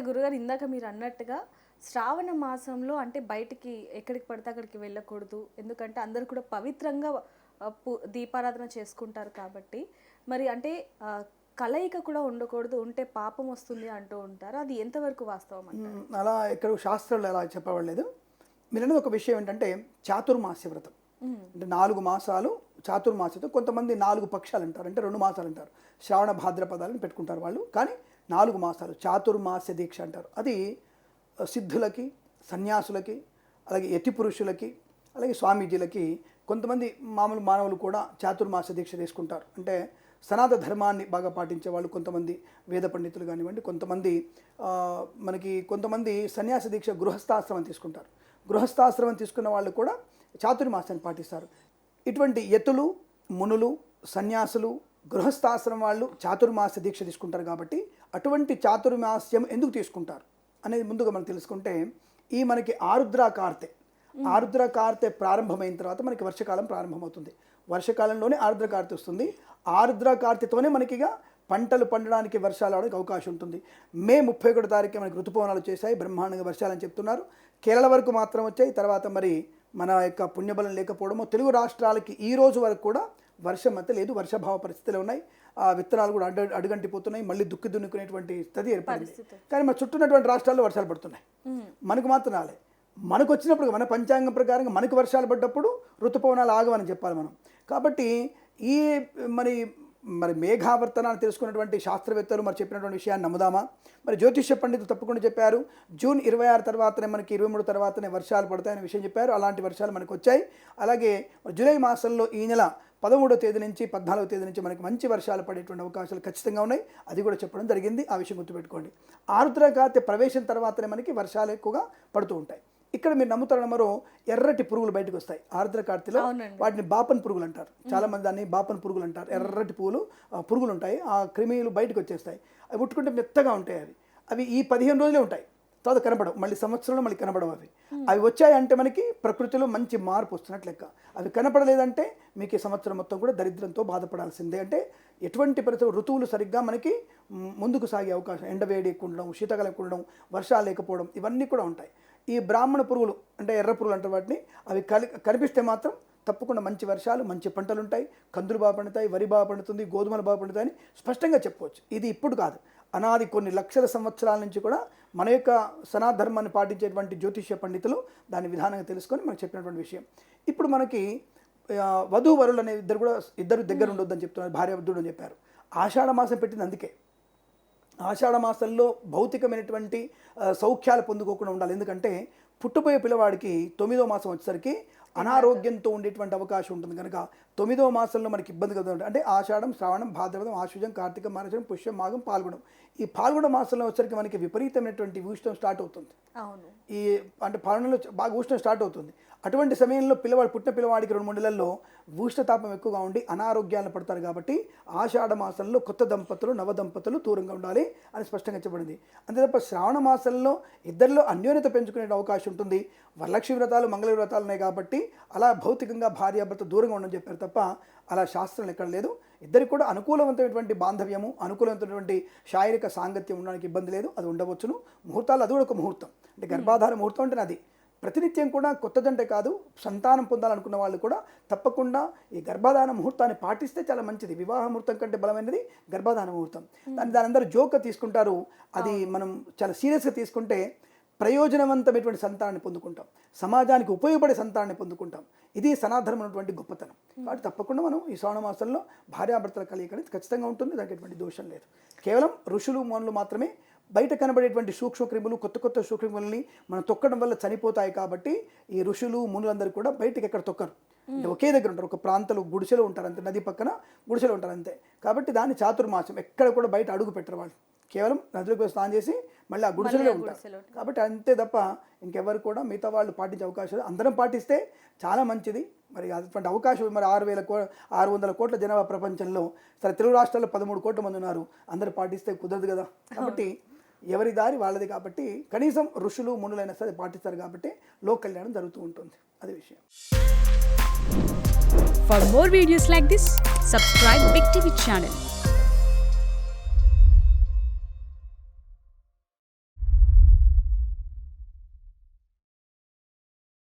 గురుగారు ఇందాక మీరు అన్నట్టుగా శ్రావణ మాసంలో అంటే బయటికి ఎక్కడికి పడితే అక్కడికి వెళ్ళకూడదు, ఎందుకంటే అందరూ కూడా పవిత్రంగా దీపారాధన చేసుకుంటారు కాబట్టి మరి అంటే కలయిక కూడా ఉండకూడదు, ఉంటే పాపం వస్తుంది అంటూ ఉంటారు. అది ఎంతవరకు వాస్తవం అంటారు? అలా ఇక్కడ శాస్త్రాలు అలా చెప్పబడలేదు. మీరు అనేది ఒక విషయం ఏంటంటే చాతుర్మాస్య వ్రతం అంటే 4 మాసాలు చాతుర్మాస్యతో, కొంతమంది 4 పక్షాలు అంటారు, అంటే 2 మాసాలు అంటారు, శ్రావణ భాద్రపదాలను పెట్టుకుంటారు వాళ్ళు. కానీ 4 మాసాలు చాతుర్మాస్య దీక్ష అంటారు. అది సిద్ధులకి, సన్యాసులకి, అలాగే యతి పురుషులకి, అలాగే స్వామీజీలకి, కొంతమంది మామూలు మానవులు కూడా చాతుర్మాస దీక్ష తీసుకుంటారు. అంటే సనాతన ధర్మాన్ని బాగా పాటించే వాళ్ళు, కొంతమంది వేద పండితులు కానివ్వండి, కొంతమంది సన్యాస దీక్ష గృహస్థాశ్రమం తీసుకుంటారు. గృహస్థాశ్రమం తీసుకున్న వాళ్ళు కూడా చాతుర్మాసాన్ని పాటిస్తారు. ఇటువంటి యతులు, మునులు, సన్యాసులు, గృహస్థాశ్రమం వాళ్ళు చాతుర్మాస దీక్ష తీసుకుంటారు. కాబట్టి అటువంటి చాతుర్మాస్యం ఎందుకు తీసుకుంటారు అనేది ముందుగా మనం తెలుసుకుంటే, మనకి ఆరుద్ర కార్తె ప్రారంభమైన తర్వాత మనకి వర్షకాలం ప్రారంభమవుతుంది. వర్షకాలంలోనే ఆరుద్ర కార్తె వస్తుంది. ఆరుద్ర కార్తెతోనే మనకిగా పంటలు పండడానికి, వర్షాలు అవడానికి అవకాశం ఉంటుంది. మే 31 తారీఖు మనకి ఋతుపవనాలు చేశాయి, బ్రహ్మాండంగా వర్షాలని చెప్తున్నారు. కేరళ వరకు మాత్రం వచ్చాయి. తర్వాత మరి మన యొక్క పుణ్యబలం లేకపోవడము, తెలుగు రాష్ట్రాలకి ఈ రోజు వరకు కూడా వర్షం అయితే లేదు, వర్షాభావ పరిస్థితులు ఉన్నాయి. విత్తనాలు కూడా అడుగంటిపోతున్నాయి, మళ్ళీ దున్నుకునేటువంటి స్థితి ఏర్పడింది. కానీ మన చుట్టూన్నటువంటి రాష్ట్రాల్లో వర్షాలు పడుతున్నాయి, మనకు మాత్రం రాలే. మనకు వచ్చినప్పుడు, మన పంచాంగం ప్రకారంగా మనకు వర్షాలు పడ్డప్పుడు ఋతుపవనాలు ఆగవని చెప్పాలి మనం. కాబట్టి మరి మేఘావర్తనాన్ని తెలుసుకున్నటువంటి శాస్త్రవేత్తలు మరి చెప్పినటువంటి విషయాన్ని నమ్ముదామా? మరి జ్యోతిష్య పండితులు తప్పకుండా చెప్పారు, జూన్ 26 తర్వాతనే మనకి 23 తర్వాతనే వర్షాలు పడతాయనే విషయం చెప్పారు. అలాంటి వర్షాలు మనకు వచ్చాయి. అలాగే జూలై మాసంలో ఈ నెల 13వ తేదీ నుంచి 14వ తేదీ నుంచి మనకి మంచి వర్షాలు పడేటువంటి అవకాశాలు ఖచ్చితంగా ఉన్నాయి. అది కూడా చెప్పడం జరిగింది. ఆ విషయం గుర్తుపెట్టుకోండి. ఆరుద్ర కార్తె ప్రవేశం తర్వాతనే మనకి వర్షాలు ఎక్కువగా పడుతూ ఉంటాయి. ఇక్కడ మీరు నమ్ముతారు మరో ఎర్రటి పురుగులు బయటకు వస్తాయి ఆరుద్ర కార్తెలో. వాటిని బాపన్ పురుగులు అంటారు, చాలా మంది దాన్ని బాపన్ పురుగులు అంటారు. ఎర్రటి పురుగులు ఉంటాయి, ఆ క్రిమిలు బయటకు వచ్చేస్తాయి. అవి ముట్టుకుంటే మెత్తగా ఉంటాయి. అవి ఈ 15 రోజులే ఉంటాయి, తర్వాత కనపడవు. మళ్ళీ సంవత్సరంలో మళ్ళీ కనపడవు. అవి వచ్చాయంటే మనకి ప్రకృతిలో మంచి మార్పు వస్తున్నట్లు లెక్క. అవి కనపడలేదంటే మీకు ఈ సంవత్సరం మొత్తం కూడా దరిద్రంతో బాధపడాల్సిందే. అంటే ఎటువంటి పరిస్థితులు, ఋతువులు సరిగ్గా మనకి ముందుకు సాగే అవకాశం, ఎండవేడి ఎక్కువ ఉండడం, శీతకాలం ఎక్కువ ఉండడం, వర్షాలు లేకపోవడం, ఇవన్నీ కూడా ఉంటాయి. ఈ బ్రాహ్మణ పురుగులు అంటే ఎర్ర పురుగులు అంటారు వాటిని, అవి కనిపిస్తే మాత్రం తప్పకుండా మంచి వర్షాలు, మంచి పంటలు ఉంటాయి, కందులు బాగా పండుతాయి, వరి బాగా పండుతుంది, గోధుమలు బాగా పండుతాయని స్పష్టంగా చెప్పవచ్చు. ఇది ఇప్పుడు కాదు, అనాది కొన్ని లక్షల సంవత్సరాల నుంచి కూడా మన యొక్క సనాతన ధర్మాన్ని పాటించేటువంటి జ్యోతిష్య పండితులు దాని విధానంగా తెలుసుకొని మనకు చెప్పినటువంటి విషయం. ఇప్పుడు మనకి వధూవరులు అనే ఇద్దరు దగ్గర ఉండొద్దని చెప్తున్నారు, భార్యాభర్తలు అని చెప్పారు. ఆషాఢ మాసం పెట్టింది అందుకే. ఆషాఢ మాసంలో భౌతికమైనటువంటి సౌఖ్యాలు పొందుకోకుండా ఉండాలి. ఎందుకంటే పుట్టబోయే పిల్లవాడికి 9వ మాసం వచ్చేసరికి అనారోగ్యంతో ఉండేటువంటి అవకాశం ఉంటుంది. కనుక 9వ మాసంలో మనకి ఇబ్బంది కలుగుతుంది. అంటే ఆషాఢం, శ్రావణం, భాద్రపదం, ఆశ్వజం, కార్తీకం, మార్గశిరం, పుష్యం, మాఘం, పాల్గొనం. ఈ పాల్గొన మాసంలో వచ్చరికి మనకి విపరీతమైనటువంటి ఉష్ణం స్టార్ట్ అవుతుంది. అంటే పాల్గొనలో బాగా ఉష్ణం స్టార్ట్ అవుతుంది. అటువంటి సమయంలో పుట్టిన పిల్లవాడికి 2-3 నెలల్లో ఉష్ణతాపం ఎక్కువగా ఉండి అనారోగ్యాలను పడతారు. కాబట్టి ఆషాఢ మాసంలో కొత్త దంపతులు, నవదంపతులు దూరంగా ఉండాలి అని స్పష్టంగా చెప్పబడింది. అంతే తప్ప శ్రావణ మాసంలో ఇద్దరిలో అన్యోన్యత పెంచుకునే అవకాశం ఉంటుంది. వరలక్ష్మి వ్రతాలు, మంగళ వ్రతాలు ఉన్నాయి కాబట్టి అలా భౌతికంగా భార్యాభర్త దూరంగా ఉండని చెప్పారు తప్ప అలా శాస్త్రం ఎక్కడ లేదు. ఇద్దరికి కూడా అనుకూలవంతమైనటువంటి బాంధవ్యము, అనుకూలవంతమైనటువంటి శారీరక సాంగత్యం ఉండడానికి ఇబ్బంది లేదు, అది ఉండవచ్చును. ముహూర్తాలు అది కూడా ఒక ముహూర్తం. అంటే గర్భాధార ముహూర్తం అంటే అది ప్రతినిత్యం కూడా కొత్తదంటే కాదు, సంతానం పొందాలనుకున్న వాళ్ళు కూడా తప్పకుండా ఈ గర్భాధాన ముహూర్తాన్ని పాటిస్తే చాలా మంచిది. వివాహ ముహూర్తం కంటే బలమైనది గర్భాధాన ముహూర్తం. దాని అందరూ జోక్గా తీసుకుంటారు. అది మనం చాలా సీరియస్గా తీసుకుంటే ప్రయోజనవంతమైనటువంటి సంతానాన్ని పొందుకుంటాం, సమాజానికి ఉపయోగపడే సంతానాన్ని పొందుకుంటాం. ఇది సనాతనం ఉన్నటువంటి గొప్పతనం. కాబట్టి తప్పకుండా మనం ఈ శ్రావణ మాసంలో భార్యాభర్తల కలయిక అనేది ఖచ్చితంగా ఉంటుంది, దానికి ఎటువంటి దోషం లేదు. కేవలం ఋషులు, మనులు మాత్రమే బయట కనబడేటువంటి సూక్ష్మక్రిములు, కొత్త సూక్ష్మక్రిములని మనం తొక్కడం వల్ల చనిపోతాయి. కాబట్టి ఈ ఋషులు, మునులందరూ కూడా బయటకు ఎక్కడ తొక్కరు, అంటే ఒకే దగ్గర ఉంటారు. ఒక ప్రాంతంలో గుడిసెలో ఉంటారు అంతే, నది పక్కన గుడిసెలో ఉంటారు అంతే. కాబట్టి దాన్ని చాతుర్మాసం, ఎక్కడ కూడా బయట అడుగు పెట్టరు వాళ్ళు. కేవలం నదులకు స్నానం చేసి మళ్ళీ ఆ గుడిసెలో ఉంటారు. కాబట్టి అంతే తప్ప ఇంకెవరు కూడా మిగతా వాళ్ళు పాటించే అవకాశాలు, అందరం పాటిస్తే చాలా మంచిది. మరి అటువంటి అవకాశం మరి 600 కోట్ల జనాభా ప్రపంచంలో, సరే తెలుగు రాష్ట్రాల్లో 13 కోట్ల మంది ఉన్నారు, అందరూ పాటిస్తే కుదరదు కదా. కాబట్టి ఎవరి దారి వాళ్ళది. కాబట్టి కనీసం ఋషులు, మునులైనా సరే పాటిస్తారు. కాబట్టి లోక కళ్యాణం జరుగుతూ ఉంటుంది, అది విషయం. For more videos like this, subscribe Big TV channel.